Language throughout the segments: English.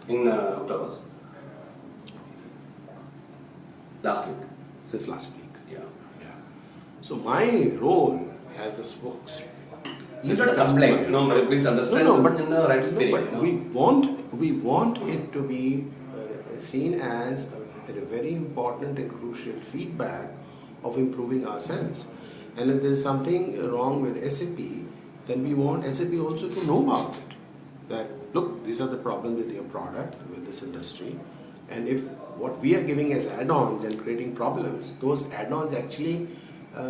In Octopus. Last week. Since last week. Yeah. Yeah. So my role as the spokes. You should complain, but please understand but in the right spirit. we want it to be seen as a very important and crucial feedback of improving ourselves. And if there is something wrong with SAP, then we want SAP also to know about it. That look, these are the problems with your product, with this industry, and if what we are giving as add-ons and creating problems, those add-ons actually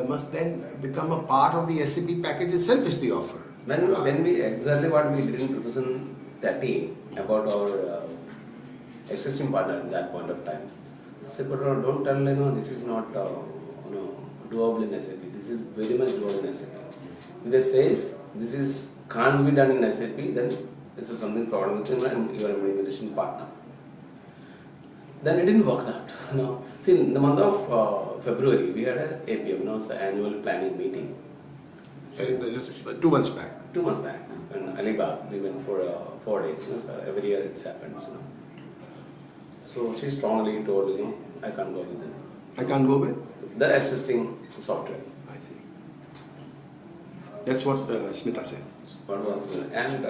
must then become a part of the SAP package itself which they offer. When we exactly what we did in 2013 about our existing partner at that point of time, I said, but don't tell this is not doable in SAP. This is very much doable in SAP. If they says this is can't be done in SAP, then this is something problem with your implementation partner. Then it didn't work out. See, in the month of February, we had an APM, so annual planning meeting. Just 2 months back. 2 months back in Alibag, we went for 4 days. So every year it happens. So she strongly told, I can't go with them. I can't go with? The existing software. I see. That's what Smita said. What was and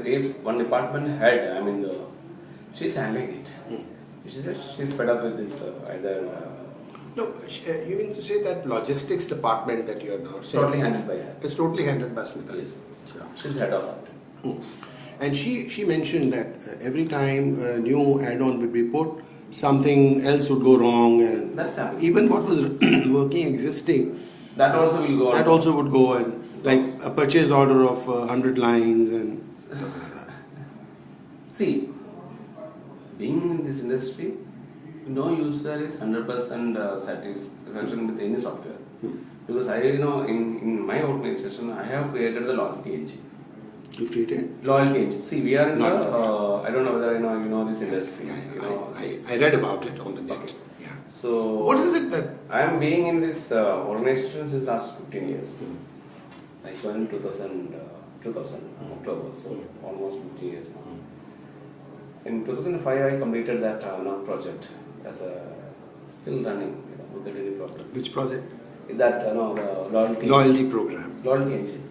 if one department head, she's handling it. She said she's fed up with this No, you mean to say that logistics department that you are now saying? Totally handled by her. It's totally handled by Smita. Yes. She's head of it. And she mentioned that every time a new add-on would be put, something else would go wrong, and that's happening. Even what was working existing, that also will go. That also would go, and like a purchase order of 100 lines and stuff like that. See, being in this industry, no user is 100% satisfaction with any software. Because in my organization, I have created the loyalty engine. You've created? Loyalty engine. See, we are in the, I don't know whether you know this industry. I read about it on the net. Okay. Yeah. So, what is it that? I am being in this organization since last 15 years. I joined in 2000 October, so almost 15 years now. In 2005, I completed that project as a still running without any problem. Which project? That the loyalty program. Loyalty engine.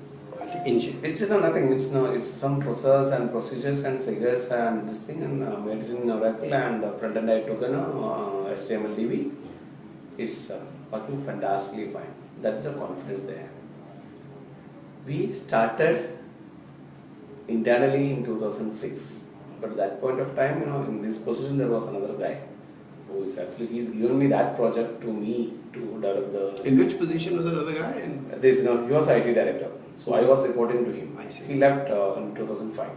Engine. It's nothing. It's some process and procedures and triggers and this thing, and made it in Oracle, and front end I took HTML DB. It's working fantastically fine. That's the confidence they have. We started internally in 2006, but at that point of time, in this position there was another guy who is actually he's given me that project to me to develop the. In which position was the other guy? He was IT director. So I was reporting to him. I see. He left in 2005.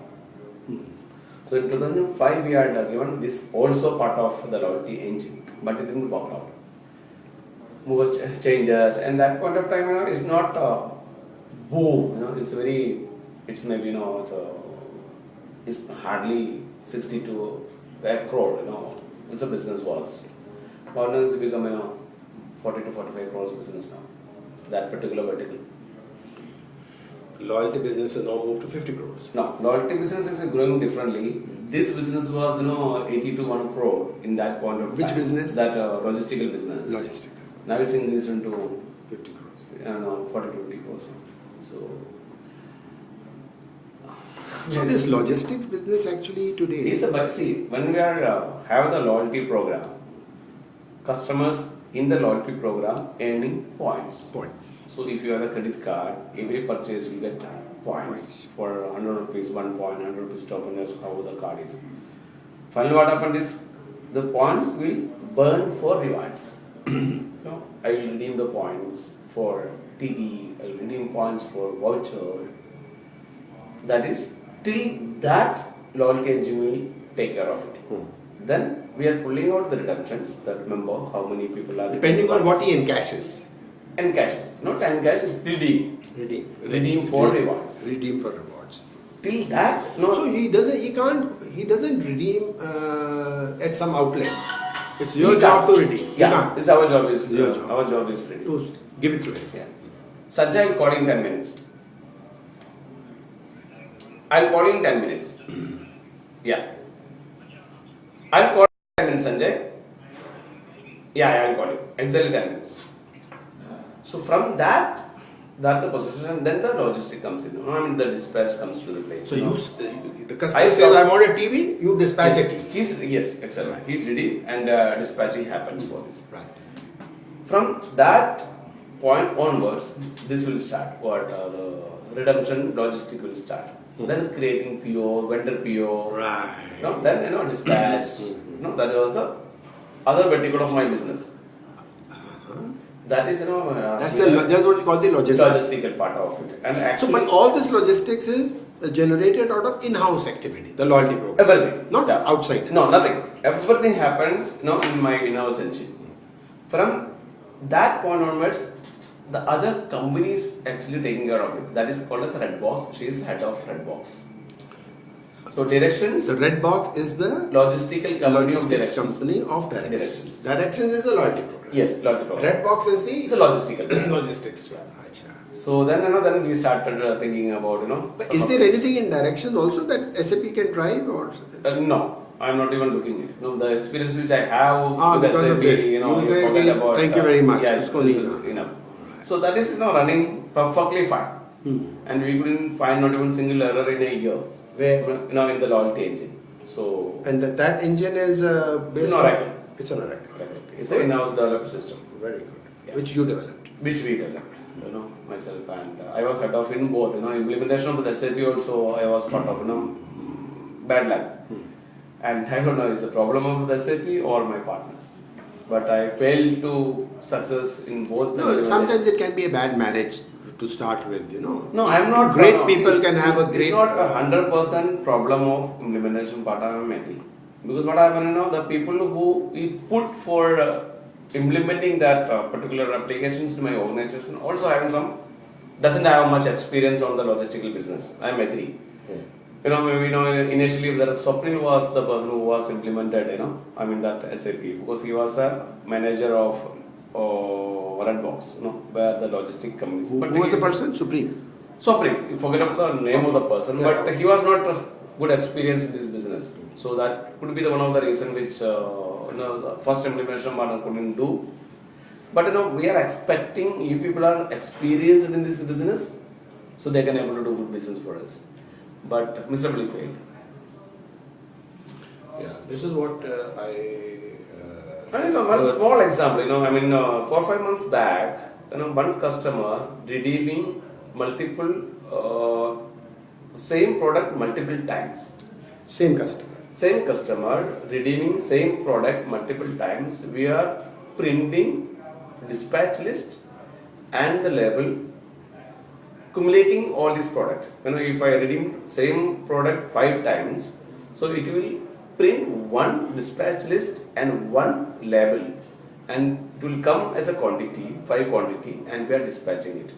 So in 2005 we had given this also part of the loyalty engine, but it didn't work out. More changes, and that point of time, it's not boom. It's maybe it's hardly 60 to a crore. It's a business was. Now it's become 40 to 45 crores business now. That particular vertical. Loyalty business has now moved to 50 crores. No, loyalty business is growing differently. This business was 80 to 1 crore in that point of time. Which business? That logistical business. Logistical business. Now it's increased into 50 crores. 40 to 50 crores. So this logistics business actually today is when we are have the loyalty program, customers in the loyalty program earning points. So if you have a credit card, every purchase you get points. For 100 rupees, 1 point, 100 rupees token, that's how the card is. Finally, what happened is the points will burn for rewards. I will redeem the points for TV, I will redeem points for voucher. That is, till that loyalty engine will take care of it. Then we are pulling out the redemptions. That remember how many people are depending on what he encashes. Encashes, not encash, redeem. Redeem for rewards. Redeem for rewards. Till that, no. So he doesn't redeem at some outlet. It's your job to redeem. Yeah, it's our job. Our job is redeem. Give it to him. Yeah. Sajjay, I'll call in 10 minutes. I'll call in 10 minutes. Yeah. I'll call you 10 minutes, Sanjay. Yeah, I'll call you. Exactly 10 minutes. So from that the possession, and then the logistic comes in. I mean, the dispatch comes to the place. So the I customer says, stop- I want a TV, you dispatch a TV. Yes, exactly. Right. He's ready, and dispatching happens for this. Right. From that point onwards, this will start. The redemption logistic will start. Then creating PO, vendor PO. Right. Then dispatch. That was the other vertical of my business. That is That's what you call the logistics. logistical part of it. And actually, But all this logistics is generated out of in-house activity, the loyalty program. everything. Not Yeah. outside. No, nothing. Everything happens in my in-house engine. From that point onwards, the other company is actually taking care of it. That is called as Redbox. She is head of Redbox. So directions. The Redbox is the Logistical company of logistics directions. company of directions. Directions. Directions is the loyalty program. Yes, loyalty program. Redbox is It's a the logistical. logistics one. Acha. So then we started thinking about But some is of there the- anything in directions also that SAP can drive or? No, I'm not even looking at it. No, the experience which I have with Because SAP, of this. you You say, forget okay, about. thank you very much. Yes, Isko this nahi is jana. enough. So that is running perfectly fine, and we couldn't find not even single error in a year. Where? In the loyalty engine. So And that engine is based It's an Oracle. It's an Oracle. Okay. it's an in-house developed system Very good. Yeah. Which you developed. which we developed. Myself, and I was head of in both. Implementation of the SAP also I was part of. Bad luck. And I don't know, it's the problem of the SAP or my partners. But I failed to success in both. the No, implementation. sometimes it can be a bad marriage to start with, No, I'm not. Great no, people see, can have a it's great. not 100% problem of implementation part. I'm agree. Because what happened the people who we put for implementing that particular applications to my organization also having doesn't have much experience on the logistical business. I'm agree. Maybe initially the Swapnil was the person who was implemented. That SAP, because he was a manager of Redbox. Where the logistic companies. Who was the person? Supreme. Swapnil, you forget about the name of the person, Yeah. but he was not good experience in this business. So that could be one of the reasons which the first implementation partner couldn't do. But we are expecting you people are experienced in this business, so they can able to do good business for us. But miserably failed. Yeah, this is what One small example, 4 or 5 months back, one customer redeeming multiple same product multiple times. Same customer. Same customer redeeming same product multiple times. We are printing dispatch list and the label, accumulating all this product. If I redeem same product 5 times, so it will print one dispatch list and one label, and it will come as a quantity, 5 quantity, and we are dispatching it.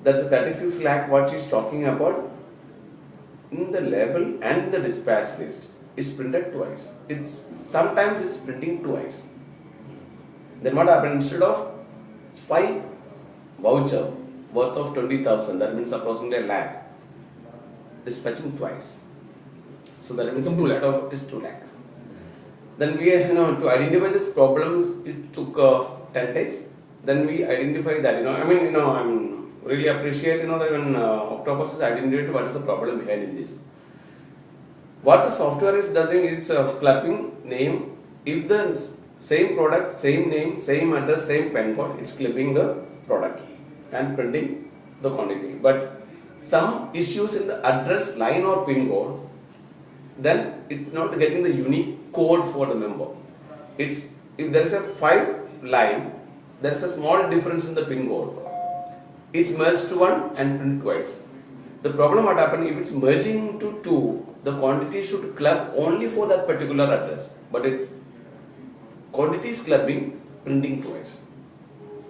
That's the 36 lakh what she's talking about. In the label and the dispatch list, it's printed twice. Sometimes it's printing twice. Then what happens? Instead of 5 voucher worth of 20,000, that means approximately a lakh, dispatching twice. So that means instead of is 2 lakh. Then we to identify these problems, it took 10 days. Then we identify that I'm really appreciate that when Octopus is identified what is the problem behind in this. What the software is doing, it's clubbing name. If the same product, same name, same address, same PIN code, it's clipping the product and printing the quantity. But some issues in the address line or PIN code, then it's not getting the unique code for the member. If there is a 5 line, there is a small difference in the PIN code. It's merged to 1 and print twice. The problem what happened, if it's merging to 2, the quantity should club only for that particular address. But it's quantity is clubbing, printing twice.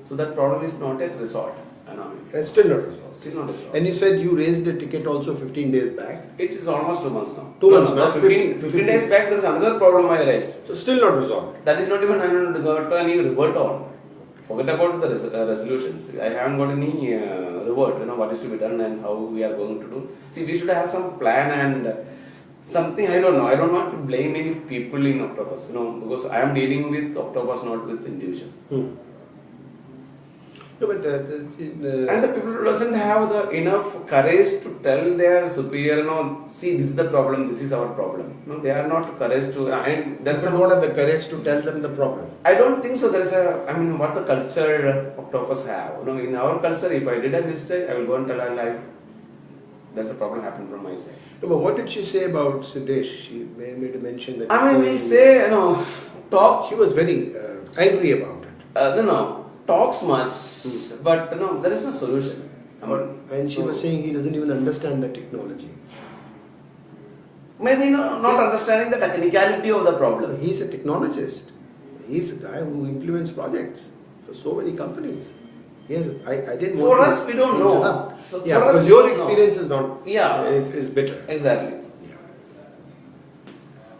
So that problem is not yet resolved. It's still not resolved. Still not resolved. And you said you raised the ticket also 15 days back. It is almost 2 months now. 2 months now. 15 days back, there is another problem I raised. So still not resolved. That is not even got any revert on. Forget about the resolutions. I haven't got any revert. What is to be done and how we are going to do. See, we should have some plan and something I don't know. I don't want to blame any people in Octopus, because I am dealing with Octopus, not with individual. No, but And the people who doesn't have the enough courage to tell their superior, see, this is the problem, this is our problem. No, they are not courage to. And there's don't have the courage to tell them the problem. I don't think so. There is what the culture Octopus have. In our culture, if I did a mistake, I will go and tell her there's a problem happened from my side. No, but what did she say about Siddesh? She made a mention that. We'll say, talk. She was very angry about it. Talks much, but there is no solution. And she was saying he doesn't even understand the technology. Maybe not understanding the technicality of the problem. He's a technologist. He's a guy who implements projects for so many companies. Yes, I didn't. For us, we don't know. So because your experience is not. Is better. Exactly. Yeah.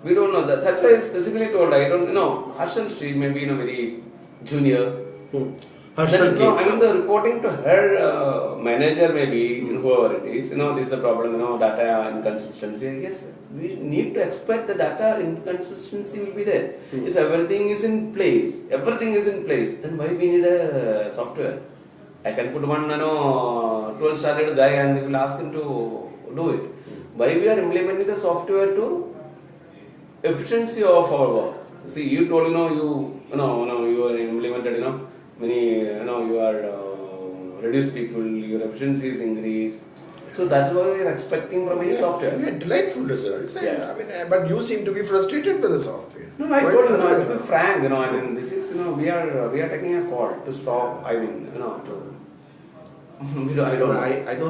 We don't know that. That's why I specifically told. I don't know. Harshal Street may be very junior. The reporting to her manager, maybe whoever it is, this is the problem, data inconsistency. Yes, we need to expect the data inconsistency will be there. If everything is in place, then why we need a software? I can put one 12-started guy and we will ask him to do it. Why we are implementing the software to efficiency of our work? See, you told you are implemented many you are reduced people, your efficiency is increased. So that's what we are expecting from any software. We had delightful results. But you seem to be frustrated with the software. No, I told you, to be frank, this is we are taking a call to stop. I don't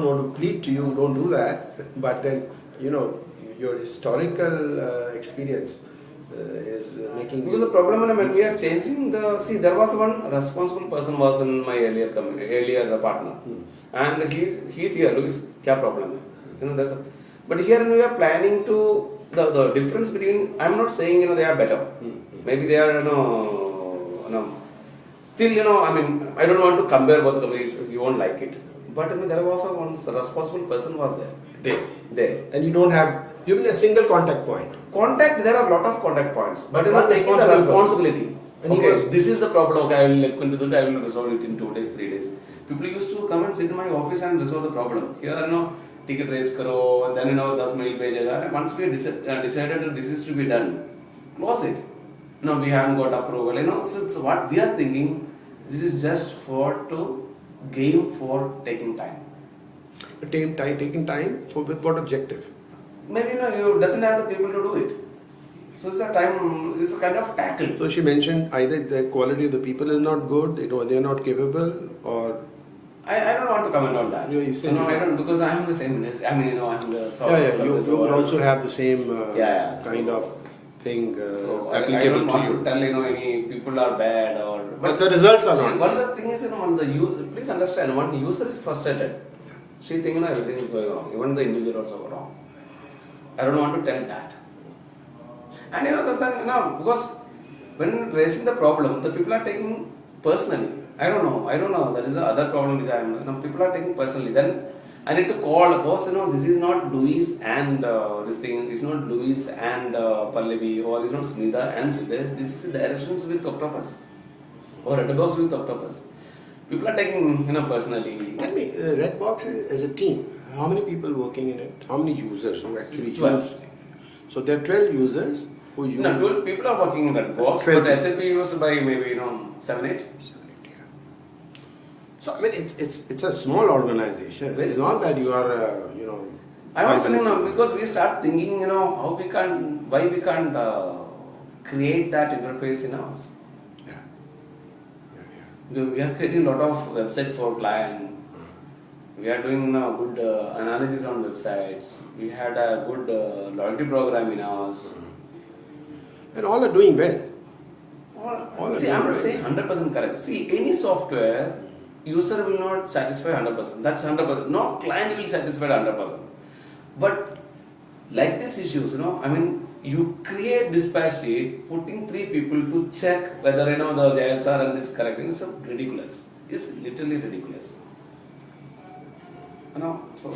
want to plead to you, don't do that. But then, your historical experience is making. Because the problem when we are changing there was one responsible person was in my earlier partner, and he's here. Luis, kya problem? But here we are planning to the difference between. I'm not saying they are better. Maybe they are still I don't want to compare both companies. You won't like it. But there was one responsible person was there. And you have a single contact point. There are a lot of contact points, but taking the responsibility. This is the problem. I will look into that. I will resolve it in 2 days, 3 days. People used to come and sit in my office and resolve the problem. Here, ticket raise karo, and then 10 mail bhejega. Once we decided that this is to be done, close it. We haven't got approval. So what we are thinking, this is just for taking time. Taking time with what objective? Maybe you doesn't have the people to do it. So it's a kind of tackle. So she mentioned either the quality of the people is not good, they are not capable, or I don't want to comment on that. I don't, because I am the same minister. I'm the software. You would also have the same kind of thing applicable I don't to want you. to tell any people are bad but the results are not. One of the thing is please understand, when the user is frustrated, she thinks everything is going wrong. Even the individual also go wrong. I don't want to tell that. And because when raising the problem, the people are taking personally. I don't know. That is the other problem which people are taking personally. Then I need to call, boss, this is not Louis and this thing is not Louis and Pallavi, or this is not Smita and Siddesh. This is directions with Octopus or Redbox with Octopus. People are taking personally. Tell me, Redbox as a team, how many people working in it? How many users who actually 12. use? So there are 12 users who use. 12 people are working in Redbox, but SAP used by maybe 7, 8. So it's a small organization. It's not that you are I was telling because we start thinking why we can't create that interface in house. We are creating a lot of website for client. We are doing good analysis on websites. We had a good loyalty program in house. And all are doing well. I'm not saying 100% correct. See, any software, user will not satisfy 100%. That's 100%. No client will satisfy 100%. But like these issues, you create dispatch sheet, putting 3 people to check whether the JSR and this correct. It's ridiculous. It's literally ridiculous. So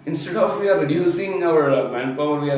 Instead of we are reducing our manpower, we are